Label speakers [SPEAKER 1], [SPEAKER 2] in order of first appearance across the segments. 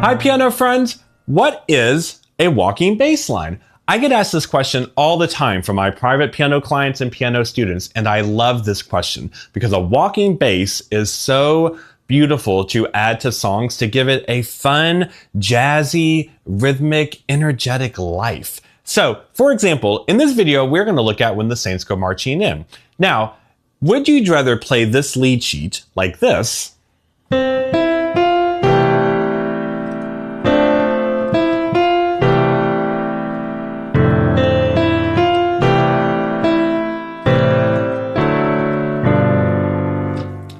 [SPEAKER 1] Hi piano friends, what is a walking bass line? I get asked this question all the time from my private piano clients and piano students, and I love this question because a walking bass is so beautiful to add to songs to give it a fun, jazzy, rhythmic, energetic life. So, for example, in this video, we're going to look at When the Saints Go Marching In. Now, would you rather play this lead sheet like this?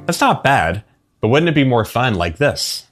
[SPEAKER 1] That's not bad, but wouldn't it be more fun like this?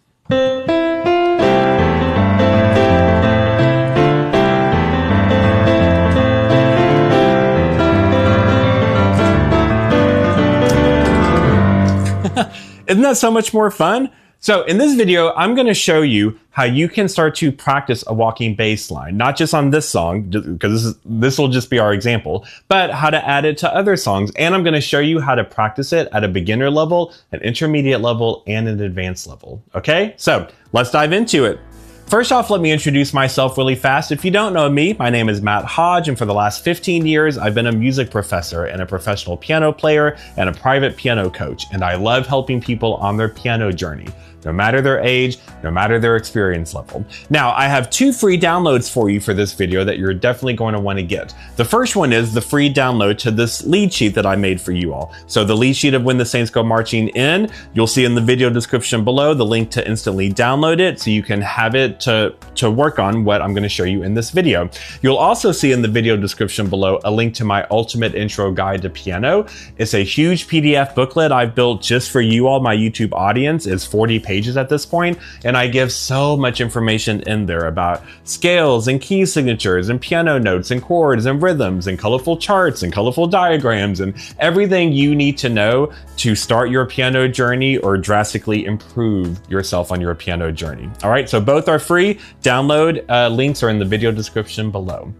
[SPEAKER 1] Isn't that so much more fun? So in this video, I'm going to show you how you can start to practice a walking bass line, not just on this song, because this will just be our example, but how to add it to other songs. And I'm going to show you how to practice it at a beginner level, an intermediate level, and an advanced level. Okay, so let's dive into it. First off, let me introduce myself really fast. If you don't know me, my name is Matt Hodge, and for the last 15 years, I've been a music professor and a professional piano player and a private piano coach, and I love helping people on their piano journey, no matter their age, no matter their experience level. Now, I have 2 free downloads for you for this video that you're definitely going to want to get. The first one is the free download to this lead sheet that I made for you all. So the lead sheet of When the Saints Go Marching In, you'll see in the video description below the link to instantly download it so you can have it to work on what I'm going to show you in this video. You'll also see in the video description below a link to my ultimate intro guide to piano. It's a huge PDF booklet I've built just for you all, my YouTube audience. It's 40 pages at this point, and I give so much information in there about scales and key signatures and piano notes and chords and rhythms and colorful charts and colorful diagrams and everything you need to know to start your piano journey or drastically improve yourself on your piano journey. All right, so both are free. Download links are in the video description below.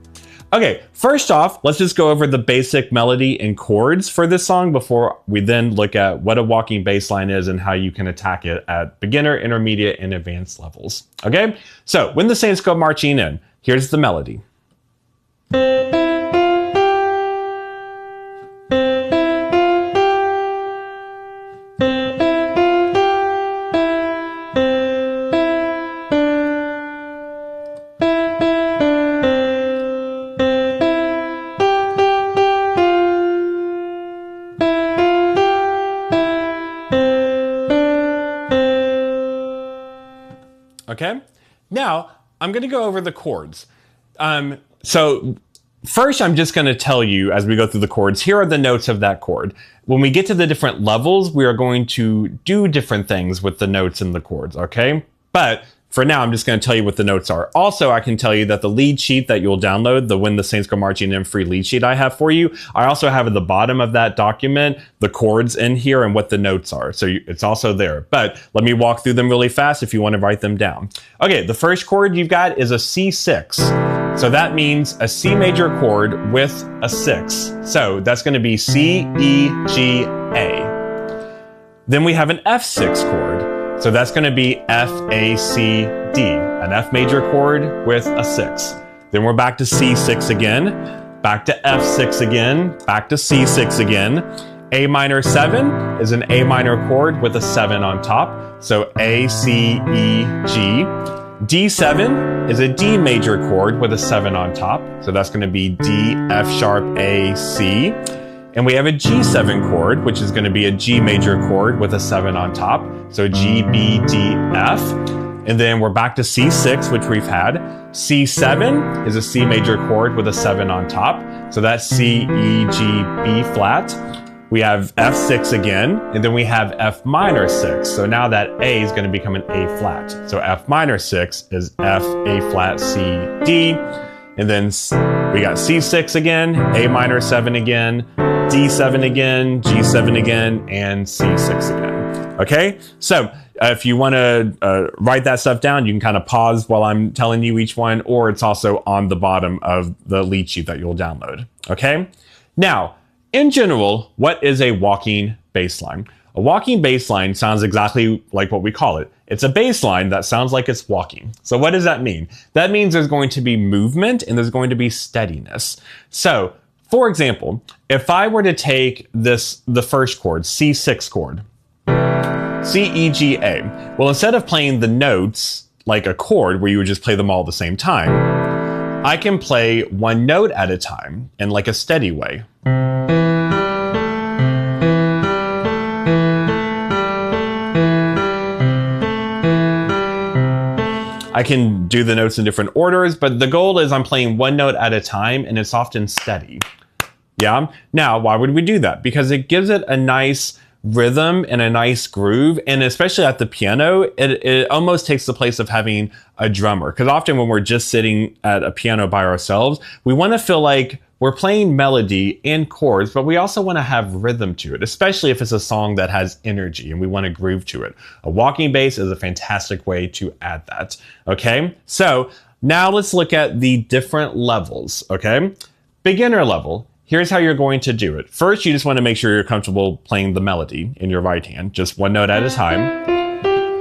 [SPEAKER 1] Okay, first off, let's just go over the basic melody and chords for this song before we then look at what a walking bass line is and how you can attack it at beginner, intermediate, and advanced levels. Okay, so When the Saints Go Marching In, here's the melody. Okay, now I'm going to go over the chords. So first, I'm just going to tell you as we go through the chords, here are the notes of that chord. When we get to the different levels, we are going to do different things with the notes and the chords, okay? But for now, I'm just going to tell you what the notes are. Also, I can tell you that the lead sheet that you'll download, the When the Saints Go Marching In free lead sheet I have for you, I also have at the bottom of that document the chords in here and what the notes are. So it's also there. But let me walk through them really fast if you want to write them down. Okay, the first chord you've got is a C6. So that means a C major chord with a 6. So that's going to be C, E, G, A. Then we have an F6 chord. So that's going to be F, A, C, D, an F major chord with a 6. Then we're back to C6 again, back to F6 again, back to C6 again. A minor 7 is an A minor chord with a 7 on top. So A, C, E, G. D7 is a D major chord with a 7 on top. So that's going to be D, F sharp, A, C. And we have a G7 chord, which is going to be a G major chord with a 7 on top. So G, B, D, F. And then we're back to C6, which we've had. C7 is a C major chord with a 7 on top. So that's C, E, G, B flat. We have F6 again, and then we have F minor 6. So now that A is going to become an A flat. So F minor 6 is F, A flat, C, D. And then we got C6 again, A minor 7 again, D7 again, G7 again, and C6 again. Okay, so if you want to write that stuff down, you can kind of pause while I'm telling you each one, or it's also on the bottom of the lead sheet that you'll download. Okay, now in general, what is a walking bass line? A walking bass line sounds exactly like what we call it. It's a bass line that sounds like it's walking. So what does that mean? That means there's going to be movement and there's going to be steadiness. So, for example, if I were to take the first chord, C6 chord, C, E, G, A. Well, instead of playing the notes like a chord where you would just play them all at the same time, I can play one note at a time in like a steady way. I can do the notes in different orders, but the goal is I'm playing one note at a time and it's often steady. Yeah. Now, why would we do that? Because it gives it a nice rhythm and a nice groove. And especially at the piano, it almost takes the place of having a drummer. Because often when we're just sitting at a piano by ourselves, we want to feel like we're playing melody and chords, but we also want to have rhythm to it, especially if it's a song that has energy and we want to groove to it. A walking bass is a fantastic way to add that. Okay, so now let's look at the different levels. Okay, beginner level. Here's how you're going to do it. First, you just want to make sure you're comfortable playing the melody in your right hand, just one note at a time.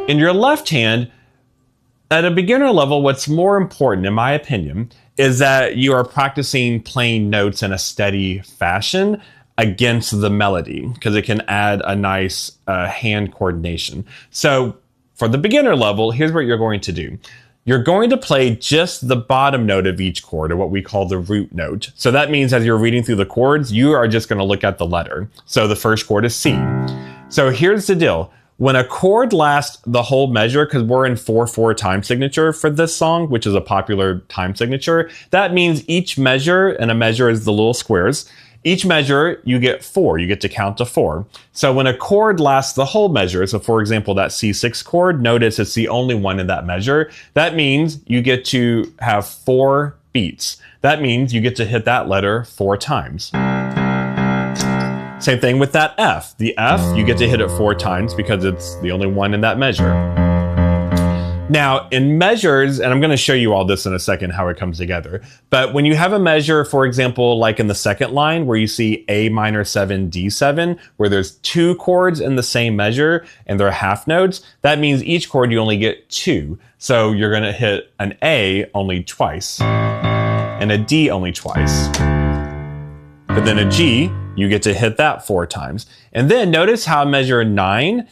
[SPEAKER 1] In your left hand, at a beginner level, what's more important, in my opinion, is that you are practicing playing notes in a steady fashion against the melody, because it can add a nice hand coordination. So for the beginner level, here's what you're going to do. You're going to play just the bottom note of each chord, or what we call the root note. So that means as you're reading through the chords, you are just going to look at the letter. So the first chord is C. So here's the deal. When a chord lasts the whole measure, because we're in 4/4 time signature for this song, which is a popular time signature, that means each measure, and a measure is the little squares, each measure you get 4, you get to count to 4. So when a chord lasts the whole measure, so for example, that C6 chord, notice it's the only one in that measure, that means you get to have 4 beats. That means you get to hit that letter 4 times. Same thing with that F. The F, you get to hit it 4 times because it's the only one in that measure. Now, in measures, and I'm going to show you all this in a second, how it comes together, but when you have a measure, for example, like in the second line where you see A minor 7, D7, where there's 2 chords in the same measure and they're half notes, that means each chord you only get 2. So you're going to hit an A only twice and a D only twice. But then a G, you get to hit that 4 times. And then notice how measure 9,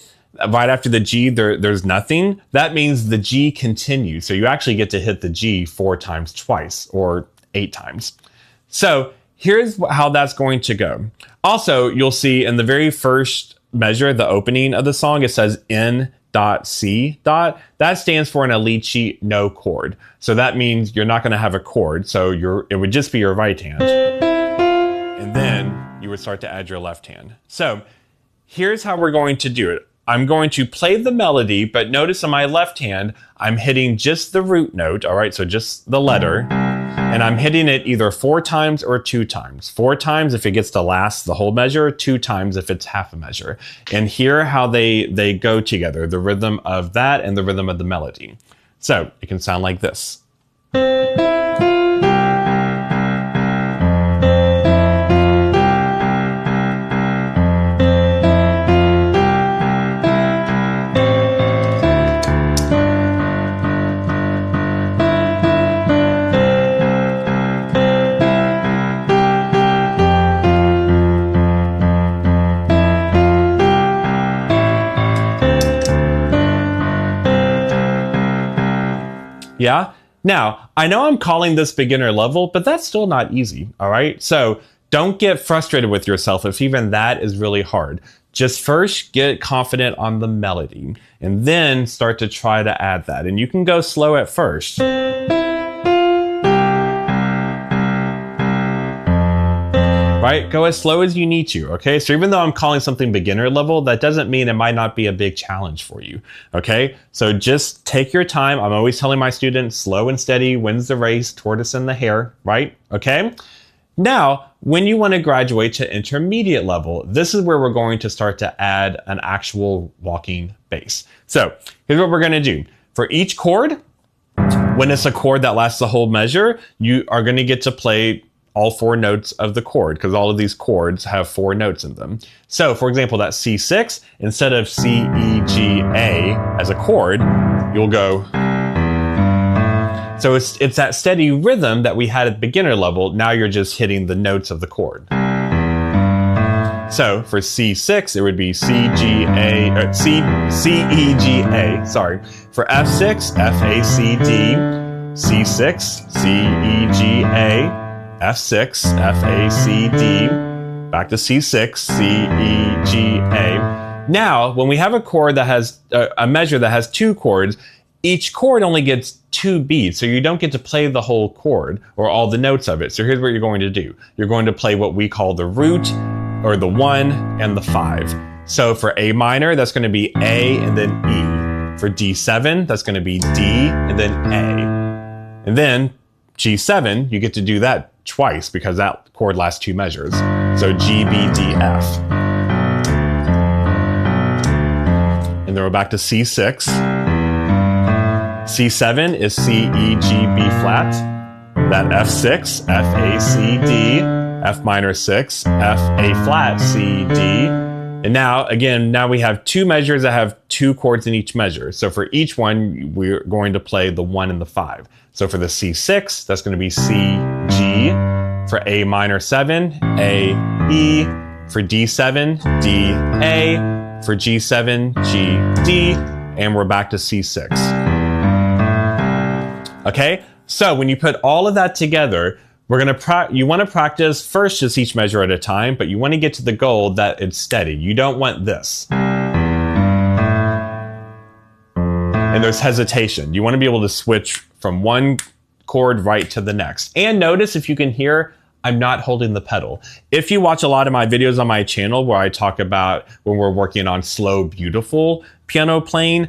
[SPEAKER 1] right after the G, there's nothing. That means the G continues. So you actually get to hit the G 4 times twice, or 8 times. So here's how that's going to go. Also, you'll see in the very first measure, the opening of the song, it says N.C. That stands for an Alici no chord. So that means you're not going to have a chord. So it would just be your right hand. And then you would start to add your left hand. So here's how we're going to do it. I'm going to play the melody, but notice on my left hand, I'm hitting just the root note, all right? So just the letter, and I'm hitting it either 4 times or 2 times. 4 times if it gets to last the whole measure, 2 times if it's half a measure. And hear how they go together, the rhythm of that and the rhythm of the melody. So it can sound like this. Yeah. Now, I know I'm calling this beginner level, but that's still not easy. All right. So don't get frustrated with yourself if even that is really hard. Just first get confident on the melody and then start to try to add that. And you can go slow at first. Right? Go as slow as you need to, okay? So even though I'm calling something beginner level, that doesn't mean it might not be a big challenge for you, okay? So just take your time. I'm always telling my students, slow and steady wins the race, tortoise in the hare, right? Okay? Now, when you want to graduate to intermediate level, this is where we're going to start to add an actual walking bass. So here's what we're going to do. For each chord, when it's a chord that lasts the whole measure, you are going to get to play all 4 notes of the chord, because all of these chords have 4 notes in them. So, for example, that C6, instead of C, E, G, A, as a chord, you'll go. So it's that steady rhythm that we had at beginner level. Now you're just hitting the notes of the chord. So for C6, it would be C, G, A, or C, E, G, A, sorry. For F6, F, A, C, D, C6, C, E, G, A, F6, F, A, C, D, back to C6, C, E, G, A. Now, when we have a chord that has, a measure that has two chords, each chord only gets 2 beats, so you don't get to play the whole chord or all the notes of it. So here's what you're going to do. You're going to play what we call the root, or the 1 and the 5. So for A minor, that's going to be A and then E. For D7, that's going to be D and then A. And then G7, you get to do that twice because that chord lasts 2 measures. So G, B, D, F. And then we're back to C6. C7 is C, E, G, B flat. That F6, F, A, C, D. F minor 6, F, A flat, C, D. And now, again, now we have 2 measures that have 2 chords in each measure. So for each one, we're going to play the 1 and the 5. So for the C6, that's going to be C, G. For A minor 7, A, E. For D7, D, A. For G7, G, D. And we're back to C6. Okay, so when you put all of that together, you want to practice first just each measure at a time, but you want to get to the goal that it's steady. You don't want this. And there's hesitation. You want to be able to switch from one chord right to the next. And notice, if you can hear, I'm not holding the pedal. If you watch a lot of my videos on my channel where I talk about when we're working on slow, beautiful piano playing,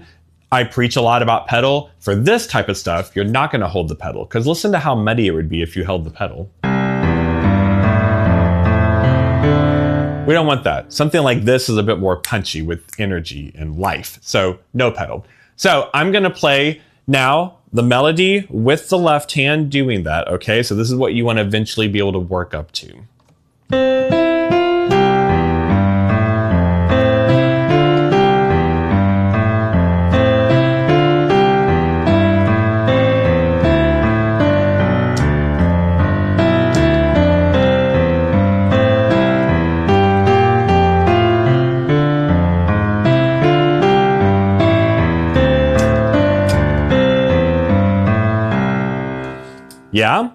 [SPEAKER 1] I preach a lot about pedal. For this type of stuff, you're not going to hold the pedal, because listen to how muddy it would be if you held the pedal. We don't want that. Something like this is a bit more punchy with energy and life. So no pedal. So I'm going to play now the melody with the left hand doing that. Okay, so this is what you want to eventually be able to work up to. Yeah?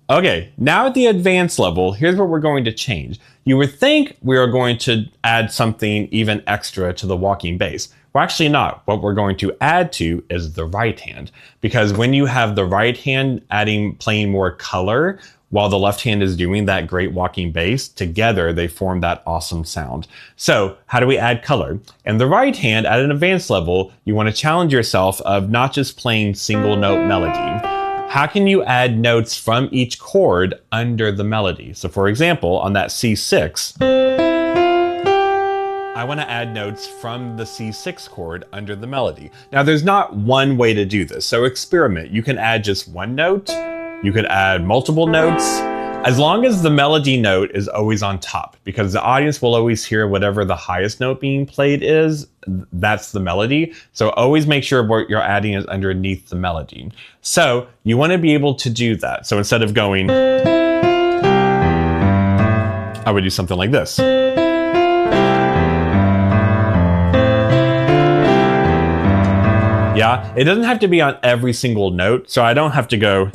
[SPEAKER 1] Okay, now at the advanced level, here's what we're going to change. You would think we are going to add something even extra to the walking bass. We're actually not. What we're going to add to is the right hand. Because when you have the right hand playing more color, while the left hand is doing that great walking bass, together they form that awesome sound. So how do we add color? And the right hand, at an advanced level, you want to challenge yourself of not just playing single note melody. How can you add notes from each chord under the melody? So for example, on that C6, I want to add notes from the C6 chord under the melody. Now there's not one way to do this, so experiment. You can add just one note, you could add multiple notes, as long as the melody note is always on top, because the audience will always hear whatever the highest note being played is, that's the melody. So always make sure what you're adding is underneath the melody. So you want to be able to do that. So instead of going, I would do something like this. Yeah, it doesn't have to be on every single note, so I don't have to go,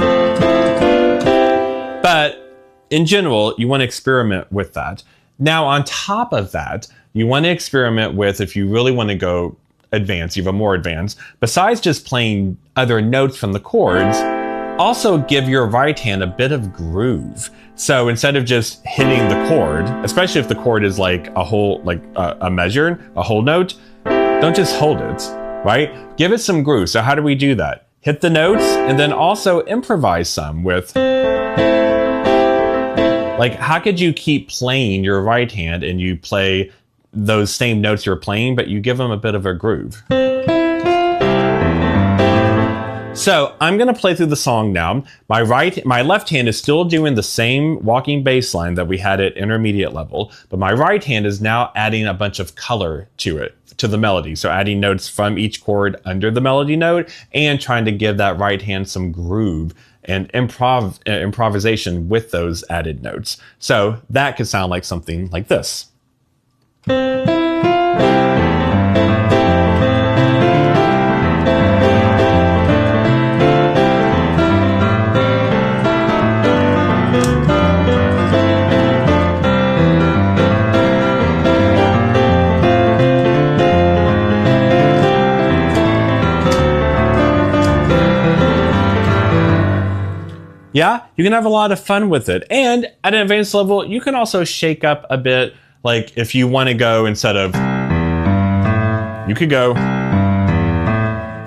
[SPEAKER 1] but in general, you want to experiment with that. Now, on top of that, you want to experiment with, if you really want to go advanced, even more advanced, besides just playing other notes from the chords, also give your right hand a bit of groove. So instead of just hitting the chord, especially if the chord is like a whole, like a measure, a whole note, don't just hold it, right? Give it some groove. So how do we do that? Hit the notes and then also improvise some with, like, how could you keep playing your right hand and you play those same notes you're playing, but you give them a bit of a groove? So I'm going to play through the song now. My left hand is still doing the same walking bass line that we had at intermediate level, but my right hand is now adding a bunch of color to it. to the melody. So adding notes from each chord under the melody note and trying to give that right hand some groove and improvisation with those added notes. So that could sound like something like this. Yeah, you can have a lot of fun with it. And at an advanced level, you can also shake up a bit. Like if you want to go instead of, you could go.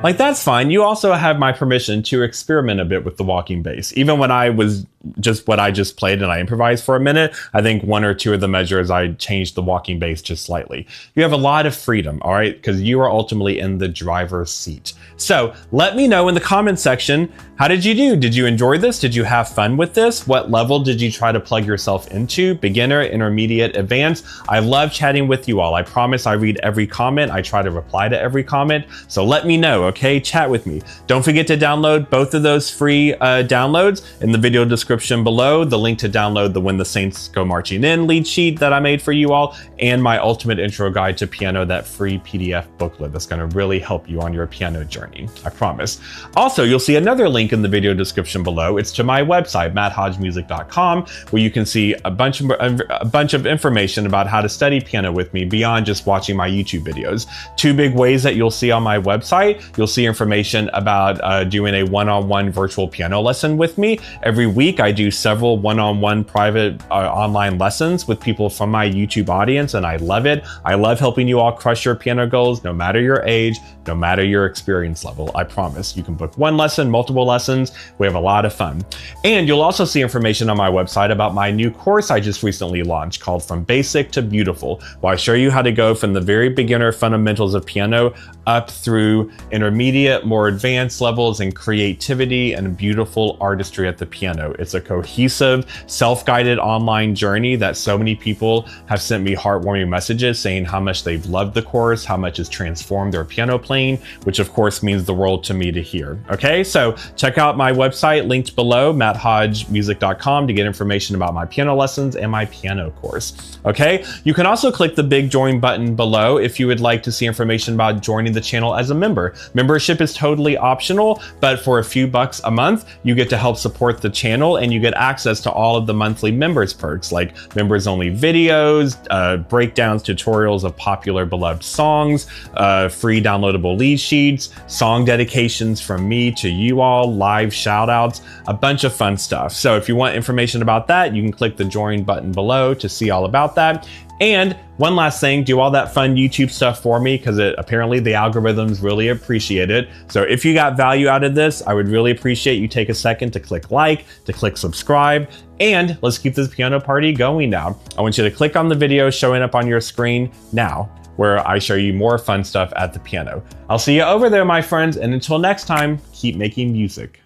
[SPEAKER 1] Like that's fine. You also have my permission to experiment a bit with the walking bass. Even when I was just what I just played and I improvised for a minute, I think one or two of the measures I changed the walking bass just slightly. You have a lot of freedom, all right? Because you are ultimately in the driver's seat. So let me know in the comments section, how did you do? Did you enjoy this? Did you have fun with this? What level did you try to plug yourself into? Beginner, intermediate, advanced? I love chatting with you all. I promise I read every comment. I try to reply to every comment. So let me know, okay? Chat with me. Don't forget to download both of those free downloads in the video description below. The link to download the When the Saints Go Marching In lead sheet that I made for you all, and my ultimate intro guide to piano, that free PDF booklet that's going to really help you on your piano journey. I promise. Also, you'll see another link in the video description below. It's to my website, matthodgemusic.com, where you can see a bunch of information about how to study piano with me beyond just watching my YouTube videos. Two big ways that you'll see on my website. You'll see information about doing a one-on-one virtual piano lesson with me. Every week, I do several one-on-one private online lessons with people from my YouTube audience, and I love it. I love helping you all crush your piano goals, no matter your age, no matter your experience level. I promise. You can book one lesson, multiple lessons. We have a lot of fun. And you'll also see information on my website about my new course I just recently launched called From Basic to Beautiful, where I show you how to go from the very beginner fundamentals of piano up through intermediate, more advanced levels and creativity and beautiful artistry at the piano. It's a cohesive, self-guided online journey that so many people have sent me heartwarming messages saying how much they've loved the course, how much it's transformed their piano playing, which of course means the world to me to hear. Okay, so check out my website linked below, matthodgemusic.com, to get information about my piano lessons and my piano course. Okay, you can also click the big join button below if you would like to see information about joining the channel as a member. Membership is totally optional, but for a few bucks a month, you get to help support the channel and you get access to all of the monthly members perks like members only videos, breakdowns, tutorials of popular beloved songs, free downloadable lead sheets, song dedications from me to you all, live shout outs, a bunch of fun stuff. So if you want information about that, you can click the join button below to see all about that. And one last thing, do all that fun YouTube stuff for me because apparently the algorithms really appreciate it. So if you got value out of this, I would really appreciate you take a second to click like, to click subscribe, and let's keep this piano party going now. I want you to click on the video showing up on your screen now, where I show you more fun stuff at the piano. I'll see you over there, my friends, and until next time, keep making music.